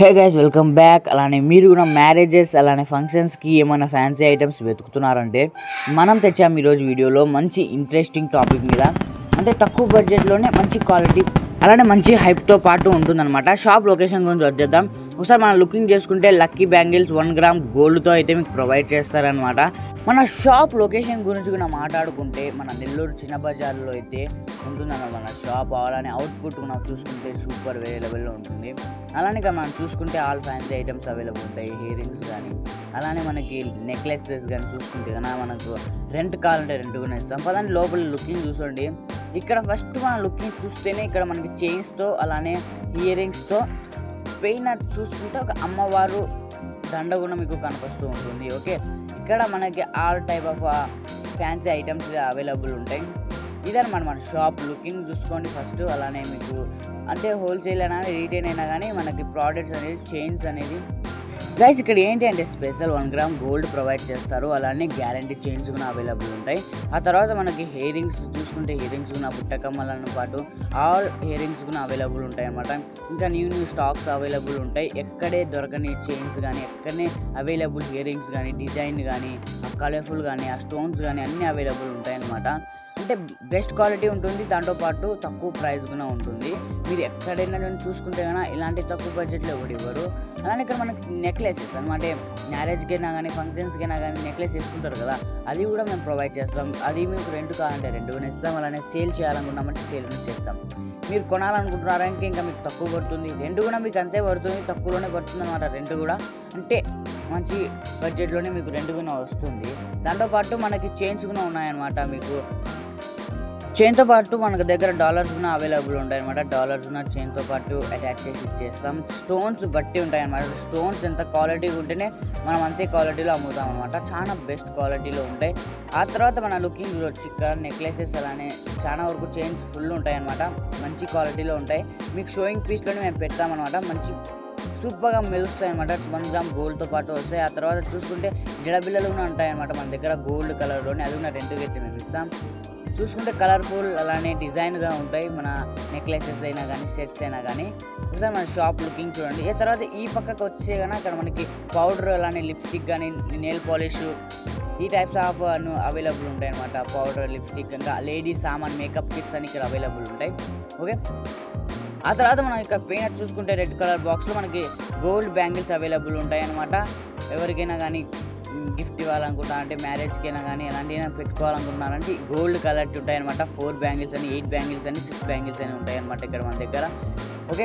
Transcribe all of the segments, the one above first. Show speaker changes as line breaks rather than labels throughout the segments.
Hey guys welcome back. అలానే మీరు కూడా మ్యారేజెస్ అలానే ఫంక్షన్స్కి ఏమైనా ఫ్యాన్సీ ఐటమ్స్ వెతుకుతున్నారంటే మనం తెచ్చాము ఈరోజు వీడియోలో మంచి ఇంట్రెస్టింగ్ టాపిక్ మీద. అంటే తక్కువ బడ్జెట్లోనే మంచి క్వాలిటీ అలానే మంచి హైప్తో పాటు ఉంటుందన్నమాట. షాప్ లొకేషన్ గురించి వచ్చేద్దాం. ఒకసారి మనం లుకింగ్ చేసుకుంటే లక్కీ బ్యాంగిల్స్ 1 గ్రామ్ గోల్డ్తో అయితే మీకు ప్రొవైడ్ చేస్తారనమాట. మన షాప్ లొకేషన్ గురించి కూడా మాట్లాడుకుంటే మన నెల్లూరు చిన్న బజార్లో అయితే ఉంటుందన్నమాట మన షాప్. అలానే అవుట్పుట్ మనం చూసుకుంటే సూపర్ అవైలబుల్లో ఉంటుంది. అలానే మనం చూసుకుంటే ఆల్ ఫ్యాన్సీ ఐటమ్స్ అవైలబుల్ ఉంటాయి. ఇయర్ రింగ్స్ కానీ అలానే మనకి నెక్లెసెస్ కానీ చూసుకుంటే కానీ మనకు రెంట్ కావాలంటే రెంట్ కూడా ఇస్తాం. పదండి లోపల లుకింగ్ చూసుకోండి. ఇక్కడ ఫస్ట్ మనం లుకింగ్ చూస్తేనే ఇక్కడ మనకి చైన్స్తో అలానే ఇయర్ రింగ్స్తో పైన చూసుకుంటే ఒక అమ్మవారు దండ కూడా మీకు కనిపిస్తూ ఉంటుంది. ఓకే, ఇక్కడ మనకి all type of fancy items available ఉంటాయి. ఇదన్నమాట మన షాప్ లుకింగ్ చూసుకోండి ఫస్ట్. అలానే మీకు అంటే హోల్సేల్ అయినా రీటైల్ అయినా కానీ మనకి ప్రోడక్ట్స్ అనేది చైన్స్ అనేది గైస్ ఇక్కడ ఏంటి అంటే స్పెషల్ 1 గ్రామ్ గోల్డ్ ప్రొవైడ్ చేస్తారు. అలానే గ్యారంటీ చైన్స్ కూడా అవైలబుల్ ఉంటాయి. ఆ తర్వాత మనకి హెయిర్ రింగ్స్ చూసుకుంటే హెయిర్ రింగ్స్ కూడా బుట్టకమ్మలతో పాటు ఆల్ హెయిర్ రింగ్స్ కూడా అవైలబుల్ ఉంటాయి అన్నమాట. ఇంకా న్యూ స్టాక్స్ అవైలబుల్ ఉంటాయి. ఎక్కడే దొరకని చైన్స్ కానీ ఎక్కడనే అవైలబుల్ హెయిర్ రింగ్స్ కానీ డిజైన్ కానీ కలర్ఫుల్ కానీ ఆ స్టోన్స్ కానీ అన్నీ అవైలబుల్ ఉంటాయి అన్నమాట. అంటే బెస్ట్ క్వాలిటీ ఉంటుంది, దాంతోపాటు తక్కువ ప్రైస్ కూడా ఉంటుంది. మీరు ఎక్కడైనా చూసుకుంటే కన్నా ఇలాంటి తక్కువ బడ్జెట్లో ఎవరు ఇవ్వరు. అలానే ఇక్కడ మనకి నెక్లెసెస్ అనమాట, మ్యారేజ్కి అయినా కానీ ఫంక్షన్స్కి అయినా కానీ నెక్లెస్ వేసుకుంటారు కదా, అది కూడా మేము ప్రొవైడ్ చేస్తాం. అది మీకు రెంట్ కావాలంటే రెంట్ కూడా ఇస్తాం. అలానే సేల్ చేయాలనుకున్నామంటే సేల్ కూడా చేస్తాం. మీరు కొనాలనుకుంటున్నారంటే ఇంకా మీకు తక్కువ పడుతుంది. రెంట్ కూడా మీకు అంతే పడుతుంది, తక్కువలోనే పడుతుంది అనమాట. రెంట్ కూడా అంటే మంచి బడ్జెట్లోనే మీకు రెంట్ కూడా వస్తుంది. దాంతోపాటు మనకి చైన్స్ కూడా ఉన్నాయన్నమాట. మీకు చైన్తో పాటు మనకు దగ్గర డాలర్స్ కూడా అవైలబుల్ ఉంటాయి అనమాట. డాలర్స్ కూడా చైన్తో పాటు అటాచ్ చేసి ఇచ్చేస్తాం. స్టోన్స్ బట్టి ఉంటాయి అనమాట. స్టోన్స్ ఎంత క్వాలిటీగా ఉంటేనే మనం అంతే క్వాలిటీలో అమ్ముతాం అనమాట. చాలా బెస్ట్ క్వాలిటీలో ఉంటాయి. ఆ తర్వాత మన లుకింగ్ చూడొచ్చు, ఇక్కడ నెక్లెసెస్ అలానే చాలా వరకు చైన్స్ ఫుల్ ఉంటాయి అనమాట. మంచి క్వాలిటీలో ఉంటాయి. మీకు షోయింగ్ పీస్లోనే మేము పెడతామన్నమాట. మంచి సూపర్గా మెరుస్తాయి అనమాట. 1 గ్రామ్ గోల్డ్తో పాటు వస్తాయి. ఆ తర్వాత చూసుకుంటే జడబిల్లలు కూడా ఉంటాయి అనమాట మన దగ్గర గోల్డ్ కలర్లోనే. అది కూడా రెంట్కి అయితే మేము ఇస్తాం. చూసుకుంటే కలర్ఫుల్ అలానే డిజైన్గా ఉంటాయి మన నెక్లెసెస్ అయినా కానీ సెట్స్ అయినా కానీ. ఒకసారి మన షాప్ లుకింగ్ చూడండి. ఈ తర్వాత ఈ పక్కకు వచ్చే కానీ అక్కడ మనకి పౌడర్ అలానే లిప్స్టిక్ కానీ నెయిల్ పాలిష్ ఈ టైప్స్ ఆఫ్ అవైలబుల్ ఉంటాయి అనమాట. పౌడర్ లిప్స్టిక్ ఇంకా లేడీస్ సామాన్ మేకప్ కిట్స్ అని ఇక్కడ అవైలబుల్ ఉంటాయి. ఓకే, ఆ తర్వాత మనం ఇక్కడ పైన చూసుకుంటే రెడ్ కలర్ బాక్స్లో మనకి గోల్డ్ బ్యాంగిల్స్ అవైలబుల్ ఉంటాయి అనమాట. ఎవరికైనా కానీ గిఫ్ట్ ఇవ్వాలనుకుంటా అంటే మ్యారేజ్కి అయినా కానీ ఎలాంటివైనా పెట్టుకోవాలనుకుంటున్నారంటే గోల్డ్ కలర్ ఉంటాయి అనమాట. 4 బ్యాంగిల్స్ అని 8 బ్యాంగిల్స్ అని 6 బ్యాంగిల్స్ అని ఉంటాయి అనమాట ఇక్కడ మన దగ్గర. ఓకే,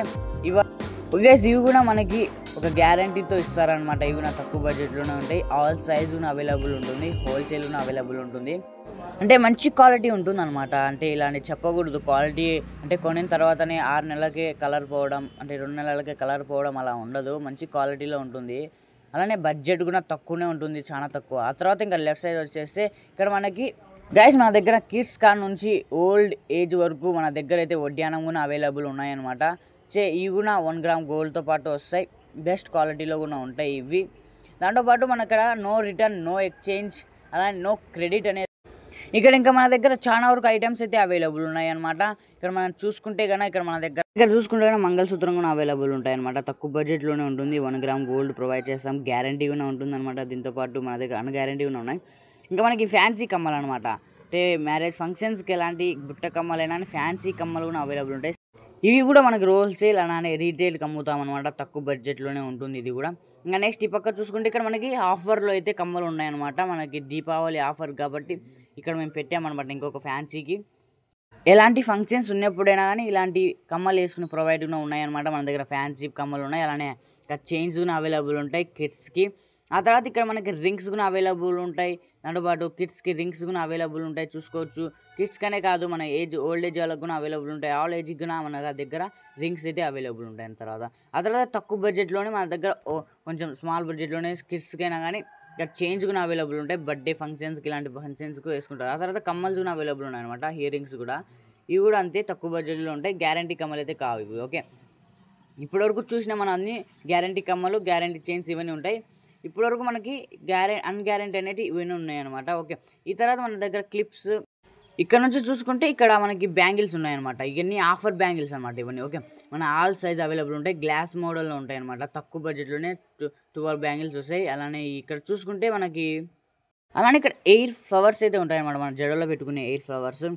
ఇవి కూడా మనకి ఒక గ్యారంటీతో ఇస్తారనమాట. ఇవి నా తక్కువ బడ్జెట్లోనే ఉంటాయి. ఆల్ సైజ్ కూడా అవైలబుల్ ఉంటుంది, హోల్సేల్ కూడా అవైలబుల్ ఉంటుంది. అంటే మంచి క్వాలిటీ ఉంటుంది అనమాట. అంటే ఇలాంటి చెప్పకూడదు. క్వాలిటీ అంటే కొనిన తర్వాతనే 6 నెలలకే కలర్ పోవడం అంటే 2 నెలలకే కలర్ పోవడం అలా ఉండదు. మంచి క్వాలిటీలో ఉంటుంది. అలానే బడ్జెట్ కూడా తక్కువనే ఉంటుంది, చాలా తక్కువ. ఆ తర్వాత ఇంకా లెఫ్ట్ సైడ్ వచ్చేస్తే ఇక్కడ మనకి గైస్ మన దగ్గర కిడ్స్ కార్ నుంచి ఓల్డ్ ఏజ్ వరకు మన దగ్గర అయితే వడ్డానం కూడా అవైలబుల్ ఉన్నాయన్నమాట. ఇవి కూడా 1 గ్రామ్ గోల్డ్తో పాటు వస్తాయి. బెస్ట్ క్వాలిటీలో కూడా ఉంటాయి ఇవి. దాంతోపాటు మన ఇక్కడ నో రిటర్న్ నో ఎక్స్చేంజ్ అలానే నో క్రెడిట్ అనేది ఇక్కడ ఇంకా మన దగ్గర చాలా వరకు ఐటమ్స్ అయితే అవైలబుల్ ఉన్నాయి అనమాట. ఇక్కడ మనం చూసుకుంటే కన్నా ఇక్కడ చూసుకుంటే కన్నా మంగళసూత్రం కూడా అవైలబుల్ ఉంటాయి అనమాట. తక్కువ బడ్జెట్లోనే ఉంటుంది. 1 గ్రామ్ గోల్డ్ ప్రొవైడ్ చేస్తాం. గ్యారంటీ కూడా ఉంటుంది అనమాట. దీంతోపాటు మన దగ్గర అన్గ్యారంటీ కూడా ఉన్నాయి. ఇంకా మనకి ఫ్యాన్సీ కమ్మలు అనమాట. అంటే మ్యారేజ్ ఫంక్షన్స్కి ఎలాంటి బుట్ట కమ్మలైనా ఫ్యాన్సీ కమ్మలు కూడా అవైలబుల్ ఉంటాయి. ఇవి కూడా మనకి హోల్సేల్ అలానే రీటైల్కి అమ్ముతాం అనమాట. తక్కువ బడ్జెట్లోనే ఉంటుంది ఇది కూడా. ఇంకా నెక్స్ట్ ఈ పక్క చూసుకుంటే ఇక్కడ మనకి ఆఫర్లో అయితే కమ్మలు ఉన్నాయన్నమాట. మనకి దీపావళి ఆఫర్ కాబట్టి ఇక్కడ మేము పెట్టామన్నమాట. ఇంకొక ఫ్యాన్సీకి ఎలాంటి ఫంక్షన్స్ ఉన్నప్పుడైనా కానీ ఇలాంటి కమ్మలు వేసుకుని ప్రొవైడ్ కూడా ఉన్నాయన్నమాట. మన దగ్గర ఫ్యాన్సీ కమ్మలు ఉన్నాయి. అలానే చైన్స్ కూడా అవైలబుల్ ఉంటాయి కిడ్స్కి. ఆ తర్వాత ఇక్కడ మనకి రింగ్స్ కూడా అవైలబుల్ ఉంటాయి. దాంతోపాటు కిడ్స్కి రింగ్స్ కూడా అవైలబుల్ ఉంటాయి. చూసుకోవచ్చు. కిడ్స్కనే కాదు మన ఓల్డ్ ఏజ్ వాళ్ళకి కూడా అవైలబుల్ ఉంటాయి. ఆల్ ఏజ్కి కూడా మన దగ్గర రింగ్స్ అయితే అవైలబుల్ ఉంటాయి. ఆ తర్వాత తక్కువ బడ్జెట్లోనే మన దగ్గర కొంచెం స్మాల్ బడ్జెట్లోనే కిడ్స్కైనా కానీ ఇక్కడ చైన్స్ కూడా అవైలబుల్ ఉంటాయి. బర్త్డే ఫంక్షన్స్కి ఇలాంటి ఫంక్షన్స్కి వేసుకుంటారు. ఆ తర్వాత కమ్మల్స్ కూడా అవైలబుల్ ఉన్నాయి అనమాట. ఇయర్ రింగ్స్ కూడా ఇవి కూడా అంతే తక్కువ బడ్జెట్లో ఉంటాయి. గ్యారంటీ కమ్మలు అయితే కావు ఇవి. ఓకే, ఇప్పటివరకు చూసిన మన అన్ని గ్యారంటీ కమ్మలు గ్యారంటీ చైన్స్ ఇవన్నీ ఉంటాయి. ఇప్పటివరకు మనకి అన్గ్యారంటీ అనేది ఇవన్నీ ఉన్నాయి అనమాట. ఓకే, ఈ తర్వాత మన దగ్గర క్లిప్స్ ఇక్కడ నుంచి చూసుకుంటే ఇక్కడ మనకి బ్యాంగిల్స్ ఉన్నాయన్నమాట. ఇవన్నీ ఆఫర్ బ్యాంగిల్స్ అనమాట ఇవన్నీ. ఓకే, మన ఆల్ సైజ్ అవైలబుల్ ఉంటాయి. గ్లాస్ మోడల్లో ఉంటాయి అనమాట. తక్కువ బడ్జెట్లోనే 12 బ్యాంగిల్స్ వస్తాయి. అలానే ఇక్కడ చూసుకుంటే మనకి అలానే ఇక్కడ ఎయిర్ ఫ్లవర్స్ అయితే ఉంటాయన్నమాట. మన జడలో పెట్టుకునే ఎయిర్ ఫ్లవర్స్.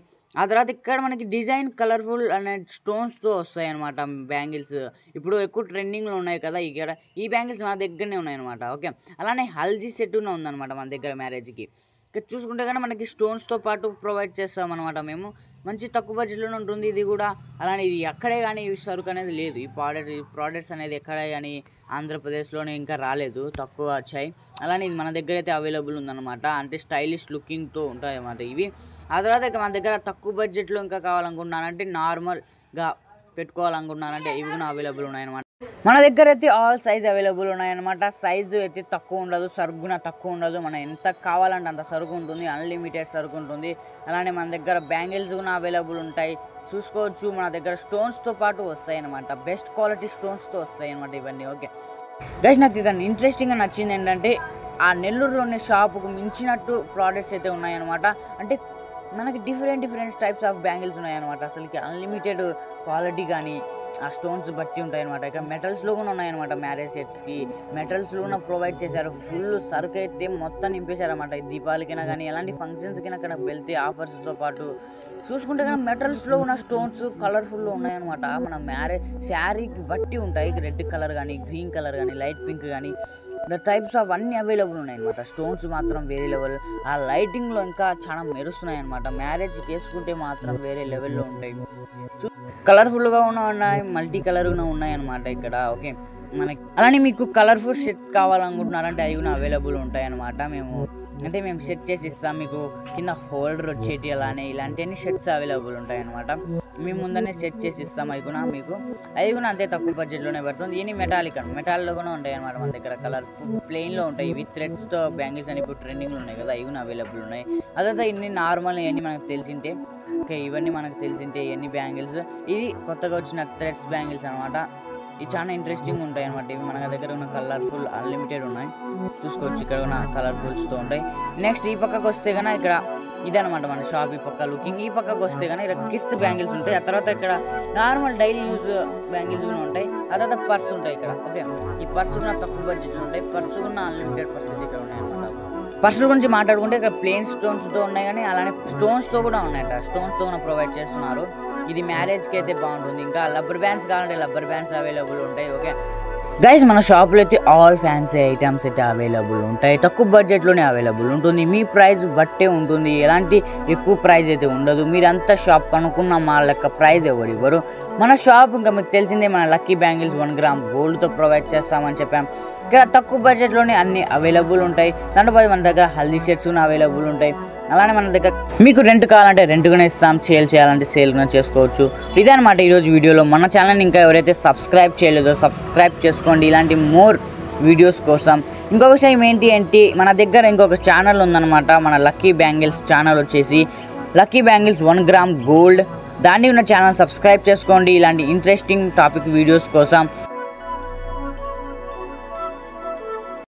ఆ తర్వాత ఇక్కడ మనకి డిజైన్ కలర్ఫుల్ అనే స్టోన్స్తో వస్తాయి అనమాట బ్యాంగిల్స్. ఇప్పుడు ఎక్కువ ట్రెండింగ్లో ఉన్నాయి కదా ఇక్కడ. ఈ బ్యాంగిల్స్ మన దగ్గరనే ఉన్నాయన్నమాట. ఓకే, అలానే హల్దీ సెట్ ఉందన్నమాట మన దగ్గర మ్యారేజ్కి. ఇక్కడ చూసుకుంటే కానీ మనకి స్టోన్స్తో పాటు ప్రొవైడ్ చేస్తాం అనమాట మేము. మంచి తక్కువ బడ్జెట్లోనే ఉంటుంది ఇది కూడా. అలానే ఇది ఎక్కడే కానీ ఈ సరుకు అనేది లేదు. ఈ ప్రోడక్ట్స్ అనేది ఎక్కడే కానీ ఆంధ్రప్రదేశ్లోనే ఇంకా రాలేదు, తక్కువ వచ్చాయి. అలానే ఇది మన దగ్గర అయితే అవైలబుల్ ఉందన్నమాట. అంటే స్టైలిష్ లుకింగ్తో ఉంటాయి అన్నమాట ఇవి. ఆ తర్వాత ఇక మన దగ్గర తక్కువ బడ్జెట్లో ఇంకా కావాలనుకున్నానంటే నార్మల్గా పెట్టుకోవాలనుకున్నానంటే ఇవి కూడా అవైలబుల్ ఉన్నాయన్నమాట. మన దగ్గర అయితే ఆల్ సైజ్ అవైలబుల్ ఉన్నాయన్నమాట. సైజు అయితే తక్కువ ఉండదు, సరుకు కూడా తక్కువ ఉండదు. మనం ఎంత కావాలంటే అంత సరుకు ఉంటుంది, అన్లిమిటెడ్ సరుకు ఉంటుంది. అలానే మన దగ్గర బ్యాంగిల్స్ కూడా అవైలబుల్ ఉంటాయి. చూసుకోవచ్చు మన దగ్గర స్టోన్స్తో పాటు వస్తాయి అన్నమాట. బెస్ట్ క్వాలిటీ స్టోన్స్తో వస్తాయి అన్నమాట ఇవన్నీ. ఓకే గైస్, నాకు ఇక ఇంట్రెస్టింగ్గా నచ్చింది ఏంటంటే ఆ నెల్లూరులోని షాపుకు మించినట్టు ప్రోడక్ట్స్ అయితే ఉన్నాయన్నమాట. అంటే మనకి డిఫరెంట్ టైప్స్ ఆఫ్ బ్యాంగిల్స్ ఉన్నాయన్నమాట. అసలుకి అన్లిమిటెడ్ క్వాలిటీ కానీ ఆ స్టోన్స్ బట్టి ఉంటాయన్నమాట. ఇక్కడ మెటల్స్లో కూడా ఉన్నాయన్నమాట. మ్యారేజ్ సెట్స్కి మెటల్స్లో కూడా ప్రొవైడ్ చేశారు. ఫుల్ సరుకు అయితే మొత్తం నింపేశారన్నమాట. దీపావళికైనా కానీ ఎలాంటి ఫంక్షన్స్కైనా అక్కడ వెళ్తే ఆఫర్స్తో పాటు చూసుకుంటే కానీ మెటల్స్లో ఉన్న స్టోన్స్ కలర్ఫుల్లో ఉన్నాయన్నమాట. మన మ్యారేజ్ శారీకి బట్టి ఉంటాయి. రెడ్ కలర్ కానీ, గ్రీన్ కలర్ కానీ, లైట్ పింక్ కానీ, ద టైప్స్ ఆఫ్ అన్నీ అవైలబుల్ ఉన్నాయన్నమాట. స్టోన్స్ మాత్రం వేరే లెవెల్. ఆ లైటింగ్లో ఇంకా చాలా మెరుస్తున్నాయి అనమాట. మ్యారేజ్కి వేసుకుంటే మాత్రం వేరే లెవెల్లో ఉంటాయి. కలర్ఫుల్గా ఉన్నాయి, మల్టీ కలర్గా ఉన్నాయన్నమాట ఇక్కడ. ఓకే, మనకి అలానే మీకు కలర్ఫుల్ సెట్ కావాలనుకుంటున్నారంటే అవి కూడా అవైలబుల్ ఉంటాయన్నమాట. మేము సెట్ చేసి ఇస్తాం మీకు. కింద హోల్డర్ వచ్చేటి అలానే ఇలాంటివన్నీ షర్ట్స్ అవైలబుల్ ఉంటాయన్నమాట. మేము ముందనే సెట్ చేసి ఇస్తాం. అవి కూడా మీకు అవి కూడా అంతే తక్కువ బడ్జెట్లోనే పడుతుంది. ఇవన్నీ మెటాల్లో కూడా ఉంటాయి అన్నమాట మన దగ్గర. కలర్ఫుల్ ప్లెయిన్లో ఉంటాయి. విత్ థ్రెడ్స్తో బ్యాంగిల్స్ అని ఇప్పుడు ట్రెండింగ్లో ఉన్నాయి కదా, ఇవి కూడా అవైలబుల్ ఉన్నాయి. అదంతా ఇన్ని నార్మల్ ఇవన్నీ మనకు తెలిసింటే. ఓకే, ఇవన్నీ మనకు తెలిసింటే ఇవన్నీ బ్యాంగిల్స్. ఇది కొత్తగా వచ్చిన థ్రెడ్స్ బ్యాంగిల్స్ అనమాట. ఇవి చాలా ఇంట్రెస్టింగ్ ఉంటాయి అనమాట. ఇవి మన దగ్గర ఉన్న కలర్ఫుల్ అన్లిమిటెడ్ ఉన్నాయి. చూసుకోవచ్చు ఇక్కడ ఉన్న కలర్ఫుల్స్తో ఉంటాయి. నెక్స్ట్ ఈ పక్కకు వస్తే కన్నా ఇక్కడ ఇదనమాట మన షాప్. ఈ పక్క లుకింగ్. ఈ పక్కకు వస్తే కానీ ఇక్కడ కిడ్స్ బ్యాంగిల్స్ ఉంటాయి. ఆ తర్వాత ఇక్కడ నార్మల్ డైలీ యూజ్ బ్యాంగిల్స్ కూడా ఉంటాయి. ఆ తర్వాత పర్స్ ఉంటాయి ఇక్కడ. ఓకే, ఈ పర్స్ కూడా తక్కువ బడ్జెట్లో ఉంటాయి. పర్స్ కూడా అన్లిమిటెడ్ పర్స్ ఇక్కడ ఉన్నాయి అనమాట. పర్సుల గురించి మాట్లాడుకుంటే ఇక్కడ ప్లెయిన్ స్టోన్స్తో ఉన్నాయి కానీ అలానే స్టోన్స్తో కూడా ఉన్నాయట. స్టోన్స్తో కూడా ప్రొవైడ్ చేస్తున్నారు. ఇది మ్యారేజ్కి అయితే బాగుంటుంది. ఇంకా రబ్బర్ బ్యాండ్స్ కావాలంటే రబ్బర్ బ్యాండ్స్ అవైలబుల్ ఉంటాయి. ఓకే గైస్, మన షాప్లో అయితే ఆల్ ఫ్యాన్సీ ఐటమ్స్ అయితే అవైలబుల్ ఉంటాయి. తక్కువ బడ్జెట్లోనే అవైలబుల్ ఉంటుంది. మీ ప్రైస్ బట్టే ఉంటుంది. ఎలాంటి ఎక్కువ ప్రైస్ అయితే ఉండదు. మీరంతా షాప్ కనుక్కున్న మా లెక్క ప్రైస్ ఎవరు ఇవ్వరు. మన షాప్ ఇంకా మీకు తెలిసిందే, మన లక్కీ బ్యాంగిల్స్ 1 గ్రామ్ గోల్డ్తో ప్రొవైడ్ చేస్తామని చెప్పాం. ఇక్కడ తక్కువ బడ్జెట్లోనే అన్ని అవైలబుల్ ఉంటాయి. దాంతోపాటు మన దగ్గర హల్దీ సెట్స్ కూడా అవైలబుల్ ఉంటాయి. అలానే మన దగ్గర మీకు రెంట్ కావాలంటే రెంట్గానే ఇస్తాం. సేల్ చేయాలంటే సేల్ కూడా చేసుకోవచ్చు. ఇదన్నమాట ఈరోజు వీడియోలో. మన ఛానల్ని ఇంకా ఎవరైతే సబ్స్క్రైబ్ చేయలేదో సబ్స్క్రైబ్ చేసుకోండి ఇలాంటి మోర్ వీడియోస్ కోసం. ఇంకొక విషయం ఏంటి అంటే మన దగ్గర ఇంకొక ఛానల్ ఉందన్నమాట. మన లక్కీ బ్యాంగిల్స్ ఛానల్ వచ్చేసి లక్కీ బ్యాంగిల్స్ 1 గ్రామ్ గోల్డ్. దాన్ని ఉన్న ఛానల్ సబ్స్క్రైబ్ చేసుకోండి ఇలాంటి ఇంట్రెస్టింగ్ టాపిక్ వీడియోస్ కోసం.